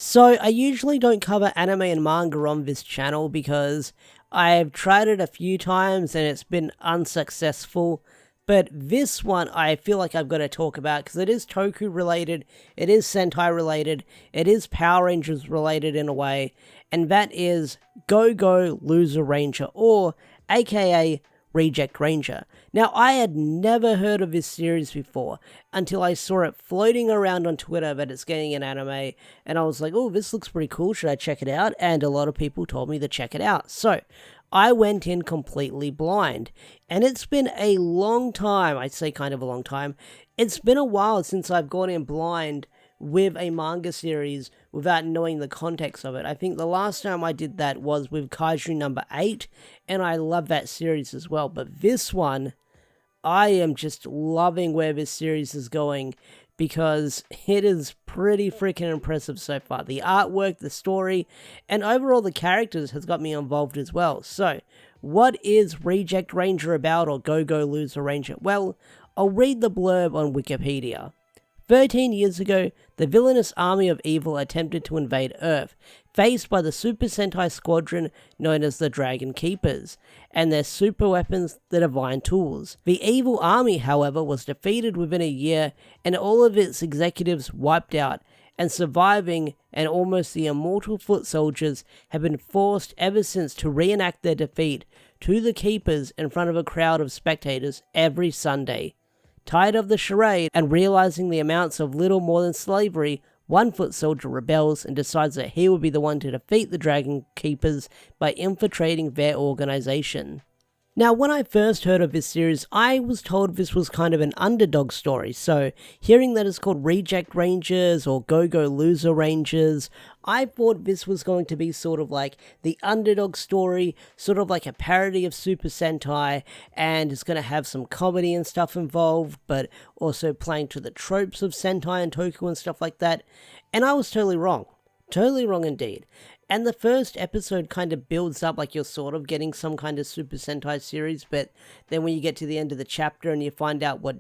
So I usually don't cover anime and manga on this channel because I've tried it a few times and it's been unsuccessful. But this one I feel like I've got to talk about because it is Toku related, it is Sentai related, it is Power Rangers related in a way, and that is Go Go Loser Ranger, or aka Reject Ranger. Now, I had never heard of this series before until I saw it floating around on Twitter that it's getting an anime, and I was like, oh, this looks pretty cool, should I check it out? And a lot of people told me to check it out. So, I went in completely blind, and it's been a long time, I'd say kind of a long time, it's been a while since I've gone in blind with a manga series without knowing the context of it. I think the last time I did that was with Kaiju number 8, and I love that series as well. But this one, I am just loving where this series is going because it is pretty freaking impressive so far. The artwork, the story, and overall the characters has got me involved as well. So, what is Reject Ranger about, or Go Go Loser Ranger? Well, I'll read the blurb on Wikipedia. 13 years ago, the villainous army of evil attempted to invade Earth, faced by the Super Sentai squadron known as the Dragon Keepers, and their super weapons, the Divine Tools. The evil army, however, was defeated within a year, and all of its executives wiped out, and surviving and almost the immortal foot soldiers have been forced ever since to reenact their defeat to the Keepers in front of a crowd of spectators every Sunday. Tired of the charade and realizing the amounts of little more than slavery, one foot soldier rebels and decides that he will be the one to defeat the Dragon Keepers by infiltrating their organization. Now, when I first heard of this series, I was told this was kind of an underdog story, so hearing that it's called Reject Rangers or Go Go Loser Rangers, I thought this was going to be sort of like the underdog story, sort of like a parody of Super Sentai, and it's going to have some comedy and stuff involved, but also playing to the tropes of Sentai and Toku and stuff like that, and I was totally wrong. Totally wrong indeed. And the first episode kind of builds up like you're sort of getting some kind of Super Sentai series, but then when you get to the end of the chapter and you find out what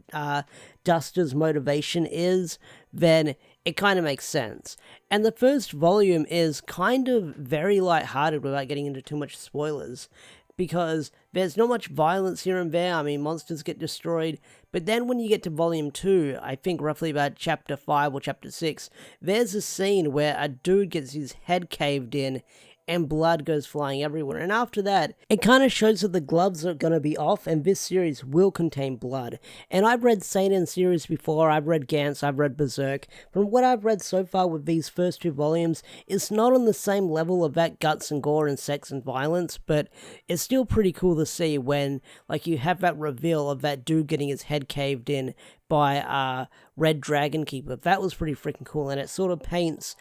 Duster's motivation is, then it kind of makes sense. And the first volume is kind of very lighthearted without getting into too much spoilers, because there's not much violence here and there. I mean, monsters get destroyed, but then when you get to volume 2, I think roughly about chapter 5 or chapter 6, there's a scene where a dude gets his head caved in and blood goes flying everywhere. And after that, it kind of shows that the gloves are going to be off and this series will contain blood. And I've read seinen series before, I've read Gantz, I've read Berserk. From what I've read so far with these first 2 volumes, it's not on the same level of that guts and gore and sex and violence, but it's still pretty cool to see when like you have that reveal of that dude getting his head caved in by Red Dragon Keeper. That was pretty freaking cool, and it sort of paints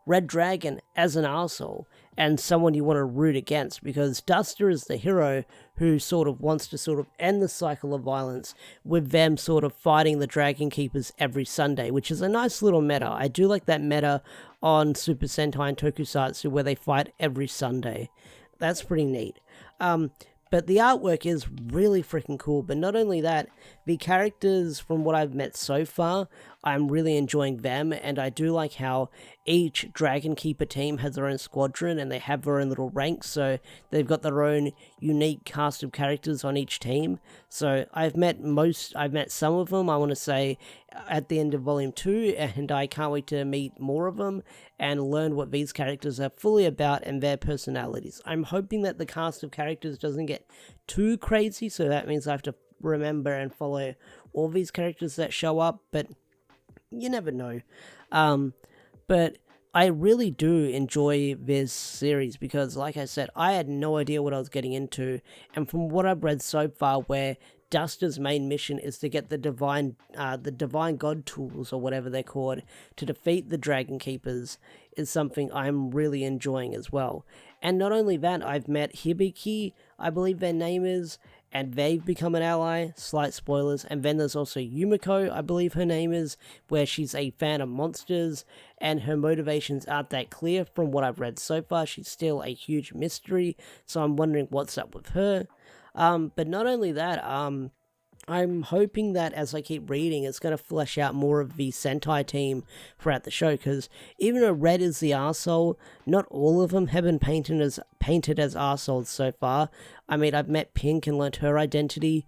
Red Dragon as an arsehole and someone you want to root against, because Duster is the hero who sort of wants to sort of end the cycle of violence with them sort of fighting the Dragon Keepers every Sunday, which is a nice little meta. I do like that meta on Super Sentai and Tokusatsu where they fight every Sunday. That's pretty neat. But the artwork is really freaking cool. But not only that, the characters from what I've met so far, I'm really enjoying them. And I do like how each Dragon Keeper team has their own squadron and they have their own little ranks. So they've got their own unique cast of characters on each team. So I've met some of them, I want to say, at the end of Volume 2. And I can't wait to meet more of them and learn what these characters are fully about and their personalities. I'm hoping that the cast of characters doesn't get too crazy, so that means I have to remember and follow all these characters that show up, but you never know. But I really do enjoy this series because, like I said, I had no idea what I was getting into, and from what I've read so far, where Duster's main mission is to get the divine god tools, or whatever they're called, to defeat the Dragon Keepers, is something I'm really enjoying as well. And not only that, I've met Hibiki, I believe their name is, and they've become an ally, slight spoilers. And then there's also Yumiko, I believe her name is, where she's a fan of monsters, and her motivations aren't that clear from what I've read so far. She's still a huge mystery, so I'm wondering what's up with her. But not only that, I'm hoping that as I keep reading, it's going to flesh out more of the Sentai team throughout the show, because even though Red is the arsehole, not all of them have been painted as arseholes so far. I mean, I've met Pink and learnt her identity.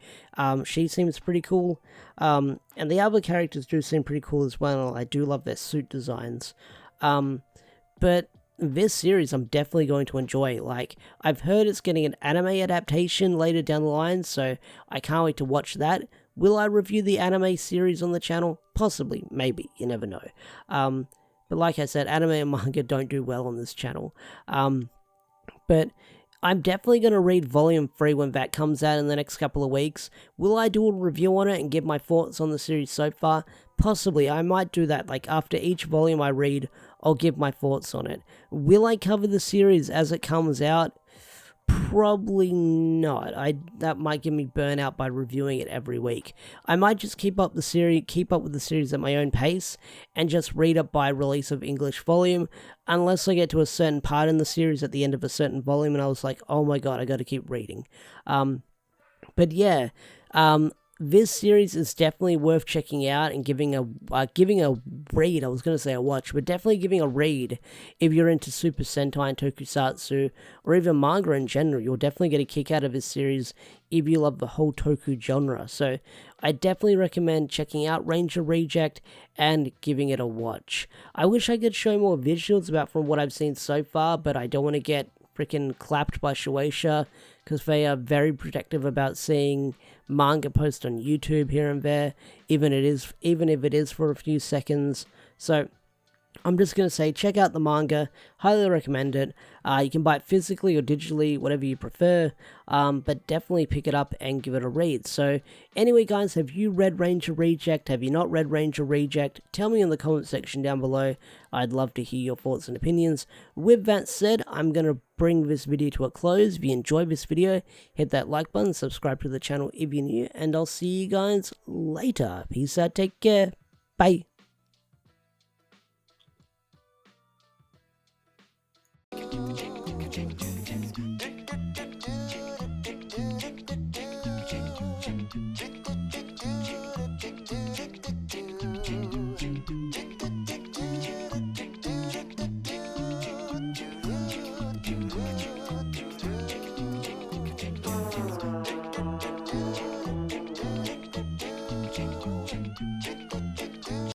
She seems pretty cool. And the other characters do seem pretty cool as well. I do love their suit designs. But this series I'm definitely going to enjoy. Like, I've heard it's getting an anime adaptation later down the line, so I can't wait to watch that. Will I review the anime series on the channel? Possibly, maybe, you never know. But like I said, anime and manga don't do well on this channel. But I'm definitely going to read Volume 3 when that comes out in the next couple of weeks. Will I do a review on it and give my thoughts on the series so far? Possibly, I might do that. Like, after each volume I read, I'll give my thoughts on it. Will I cover the series as it comes out? Probably not. That might give me burnout by reviewing it every week. I might just keep up with the series at my own pace, and just read it by release of English volume, unless I get to a certain part in the series at the end of a certain volume, and I was like, oh my god, I gotta keep reading. But yeah, this series is definitely worth checking out and giving a read. I was going to say a watch, but definitely giving a read if you're into Super Sentai and tokusatsu, or even manga in general. You'll definitely get a kick out of this series if you love the whole toku genre. So I definitely recommend checking out Ranger Reject and giving it a watch. I wish I could show more visuals from what I've seen so far, but I don't want to get freaking clapped by Shueisha, because they are very protective about seeing manga post on YouTube here and there, even if it is for a few seconds. So I'm just going to say, check out the manga, highly recommend it. You can buy it physically or digitally, whatever you prefer, but definitely pick it up and give it a read. So anyway guys, have you read Ranger Reject? Have you not read Ranger Reject? Tell me in the comment section down below. I'd love to hear your thoughts and opinions. With that said, I'm going to bring this video to a close. If you enjoyed this video, hit that like button, subscribe to the channel if you're new, and I'll see you guys later. Peace out, take care, bye. Ka-ching, ka-ching, ka-ching.